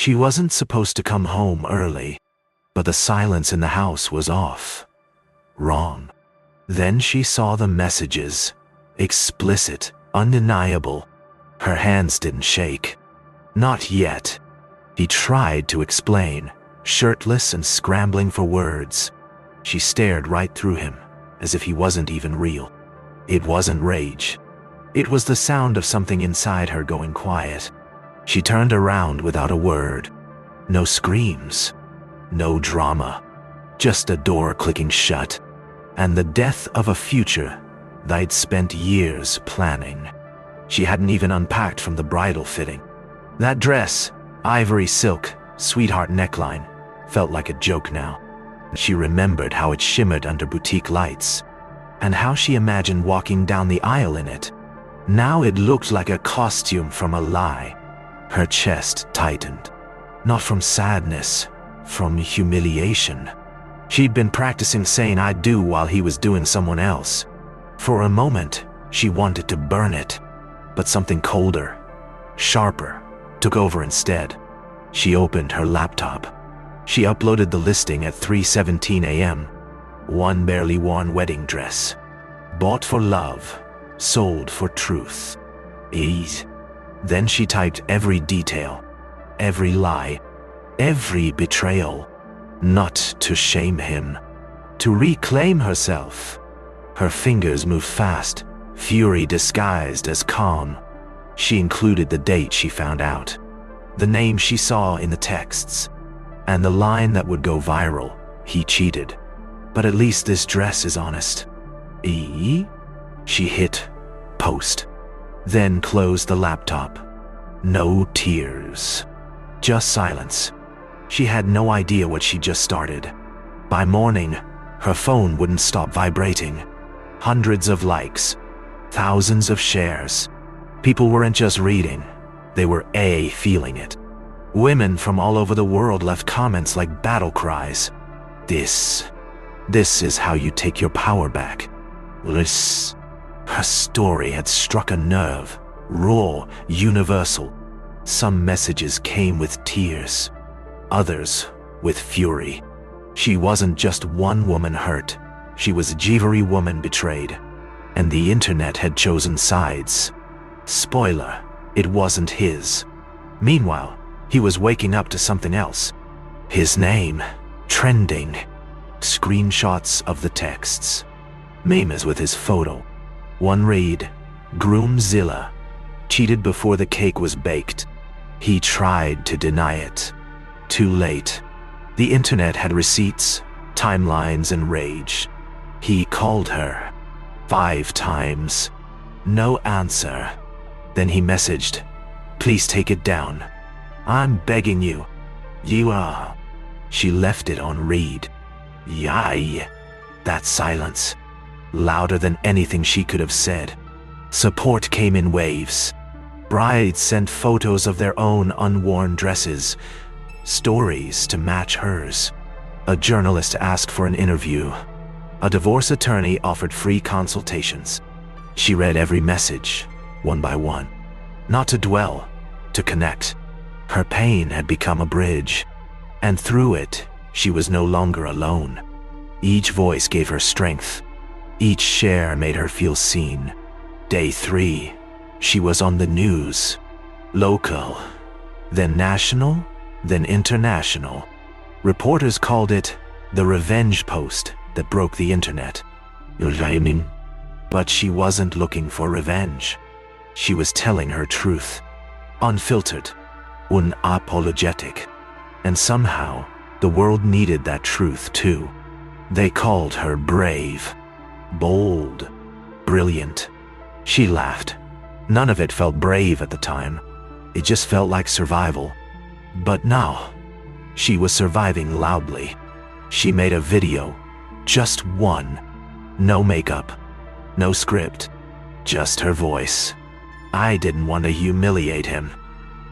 She wasn't supposed to come home early, but the silence in the house was off. Wrong. Then she saw the messages. Explicit, undeniable. Her hands didn't shake. Not yet. He tried to explain, shirtless and scrambling for words. She stared right through him, as if he wasn't even real. It wasn't rage. It was the sound of something inside her going quiet. She turned around without a word. No screams. No drama. Just a door clicking shut. And the death of a future they'd spent years planning. She hadn't even unpacked from the bridal fitting. That dress, ivory silk, sweetheart neckline, felt like a joke now. She remembered how it shimmered under boutique lights, and how she imagined walking down the aisle in it. Now it looked like a costume from a lie. Her chest tightened. Not from sadness, from humiliation. She'd been practicing saying "I do" while he was doing someone else. For a moment, she wanted to burn it, but something colder, sharper, took over instead. She opened her laptop. She uploaded the listing at 3:17 a.m. One barely worn wedding dress. Bought for love, sold for truth. Ease. Then she typed every detail, every lie, every betrayal. Not to shame him, to reclaim herself. Her fingers moved fast, fury disguised as calm. She included the date she found out, the name she saw in the texts, and the line that would go viral: "He cheated. But at least this dress is honest." She hit post, then closed the laptop. No tears, just silence. She had no idea what she just started. By morning, her phone wouldn't stop vibrating. Hundreds of likes, thousands of shares. People weren't just reading, they were feeling it. Women from all over the world left comments like battle cries. This is how you take your power back. Her story had struck a nerve, raw, universal. Some messages came with tears, others with fury. She wasn't just one woman hurt, she was every woman betrayed. And the internet had chosen sides. Spoiler, it wasn't his. Meanwhile, he was waking up to something else. His name, trending. Screenshots of the texts. Memes with his photo. One read, "Groomzilla. Cheated before the cake was baked." He tried to deny it. Too late. The internet had receipts, timelines, and rage. He called her 5 times. No answer. Then he messaged, "Please take it down. I'm begging you." "You are." She left it on read. Yai. That silence. Louder than anything she could have said. Support came in waves. Brides sent photos of their own unworn dresses, stories to match hers. A journalist asked for an interview. A divorce attorney offered free consultations. She read every message, one by one. Not to dwell, to connect. Her pain had become a bridge, and through it, she was no longer alone. Each voice gave her strength. Each share made her feel seen. Day 3, she was on the news. Local, then national, then international. Reporters called it the revenge post that broke the internet. But she wasn't looking for revenge. She was telling her truth. Unfiltered, unapologetic. And somehow, the world needed that truth too. They called her brave, bold, brilliant. She laughed. None of it felt brave at the time. It just felt like survival. But now, she was surviving loudly. She made a video, just one. No makeup, no script, just her voice. I didn't want to humiliate him.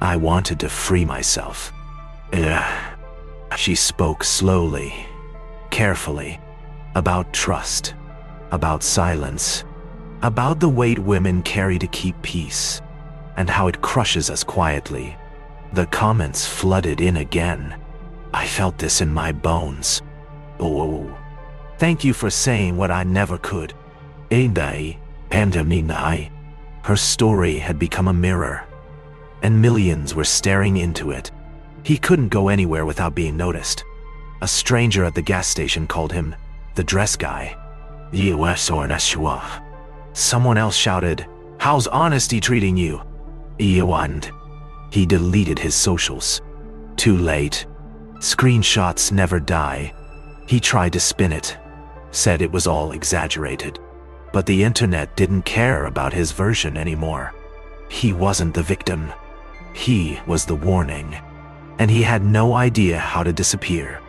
I wanted to free myself. She spoke slowly, carefully, about trust, about silence, about the weight women carry to keep peace, and how it crushes us quietly. The comments flooded in again. I felt this in my bones. Oh, thank you for saying what I never could. Her story had become a mirror, and millions were staring into it. He couldn't go anywhere without being noticed. A stranger at the gas station called him the dress guy. Someone else shouted, "How's honesty treating you?" He deleted his socials. Too late. Screenshots never die. He tried to spin it, said it was all exaggerated. But the internet didn't care about his version anymore. He wasn't the victim. He was the warning. And he had no idea how to disappear.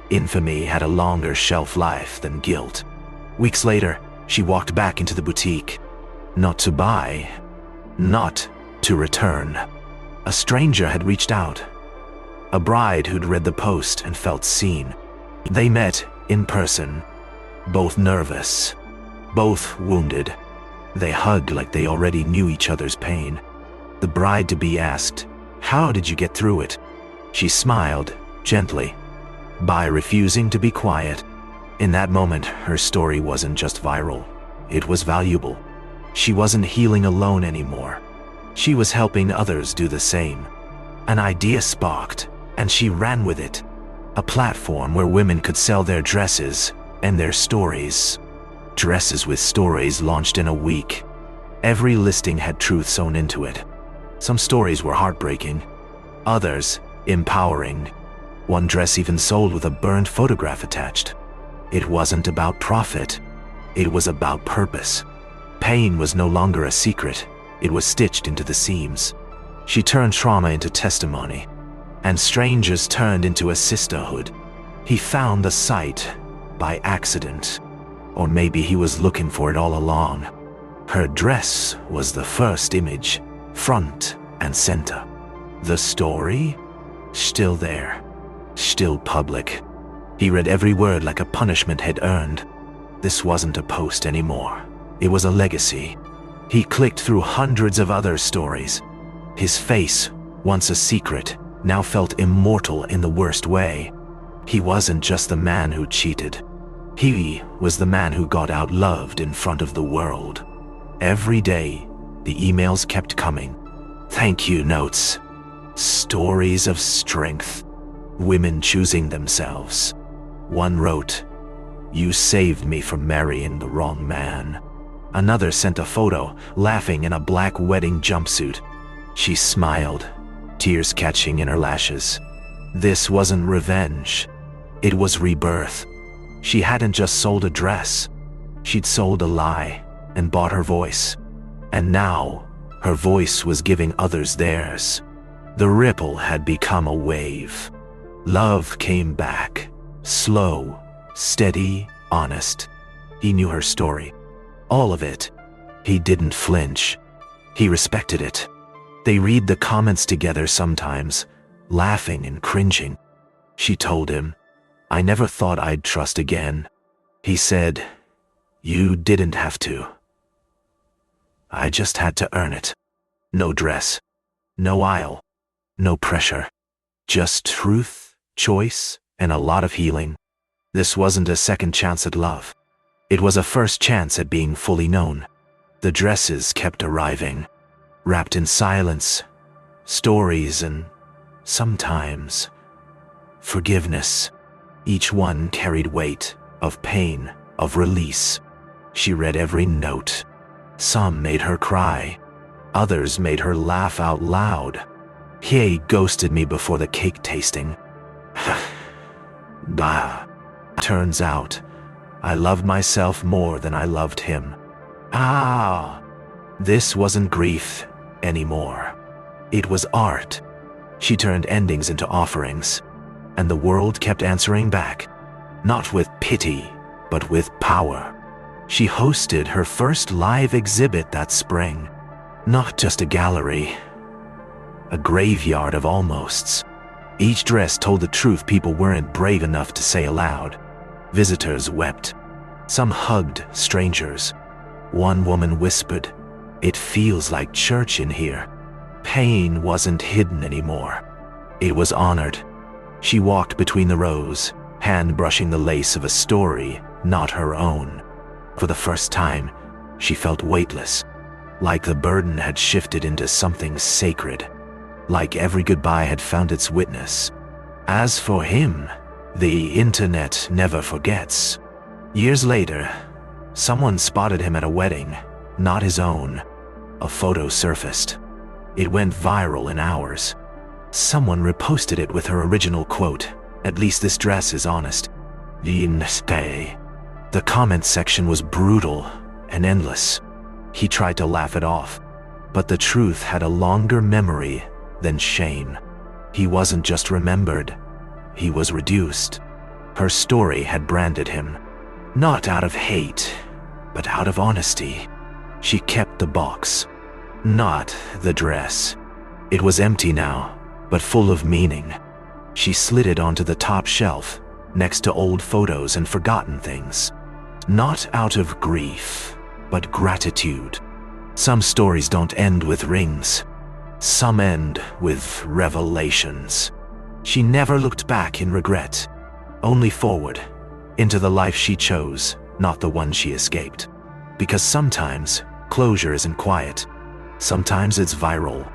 Infamy had a longer shelf life than guilt. Weeks later, she walked back into the boutique. Not to buy, not to return. A stranger had reached out. A bride who'd read the post and felt seen. They met in person, both nervous, both wounded. They hugged like they already knew each other's pain. The bride-to-be asked, "How did you get through it?" She smiled, gently, by refusing to be quiet. In that moment, her story wasn't just viral. It was valuable. She wasn't healing alone anymore. She was helping others do the same. An idea sparked, and she ran with it. A platform where women could sell their dresses and their stories. Dresses with Stories launched in a week. Every listing had truth sewn into it. Some stories were heartbreaking, others empowering. One dress even sold with a burned photograph attached. It wasn't about profit. It was about purpose. Pain was no longer a secret. It was stitched into the seams. She turned trauma into testimony, and strangers turned into a sisterhood. He found the site by accident, or maybe he was looking for it all along. Her dress was the first image, front and center. The story? Still there, still public. He read every word like a punishment had earned. This wasn't a post anymore. It was a legacy. He clicked through hundreds of other stories. His face, once a secret, now felt immortal in the worst way. He wasn't just the man who cheated. He was the man who got out-loved in front of the world. Every day, the emails kept coming. Thank you notes. Stories of strength. Women choosing themselves. One wrote, "You saved me from marrying the wrong man." Another sent a photo, laughing in a black wedding jumpsuit. She smiled, tears catching in her lashes. This wasn't revenge. It was rebirth. She hadn't just sold a dress. She'd sold a lie and bought her voice. And now, her voice was giving others theirs. The ripple had become a wave. Love came back. Slow, steady, honest. He knew her story. All of it. He didn't flinch. He respected it. They read the comments together sometimes, laughing and cringing. She told him, "I never thought I'd trust again." He said, "You didn't have to. I just had to earn it." No dress, no aisle, no pressure. Just truth, choice, and a lot of healing. This wasn't a second chance at love. It was a first chance at being fully known. The dresses kept arriving, wrapped in silence, stories, and sometimes forgiveness. Each one carried weight of pain, of release. She read every note. Some made her cry. Others made her laugh out loud. He ghosted me before the cake tasting. Bah. Turns out, I loved myself more than I loved him. This wasn't grief anymore. It was art. She turned endings into offerings, and the world kept answering back, not with pity, but with power. She hosted her first live exhibit that spring. Not just a gallery, a graveyard of almosts. Each dress told the truth people weren't brave enough to say aloud. Visitors wept. Some hugged strangers. One woman whispered, "It feels like church in here." pain wasn't hidden anymore. It was honored. She walked between the rows, hand brushing the lace of a story, not her own. For the first time, she felt weightless, like the burden had shifted into something sacred, like every goodbye had found its witness. As for him, the internet never forgets. Years later, someone spotted him at a wedding, not his own. A photo surfaced. It went viral in hours. Someone reposted it with her original quote, "At least this dress is honest." The comment section was brutal and endless. He tried to laugh it off, but the truth had a longer memory than shame. He wasn't just remembered, he was reduced. Her story had branded him, not out of hate, but out of honesty. She kept the box, not the dress. It was empty now, but full of meaning. She slid it onto the top shelf, next to old photos and forgotten things. Not out of grief, but gratitude. Some stories don't end with rings. Some end with revelations. She never looked back in regret, only forward, into the life she chose, not the one she escaped. Because sometimes, closure isn't quiet. Sometimes it's viral.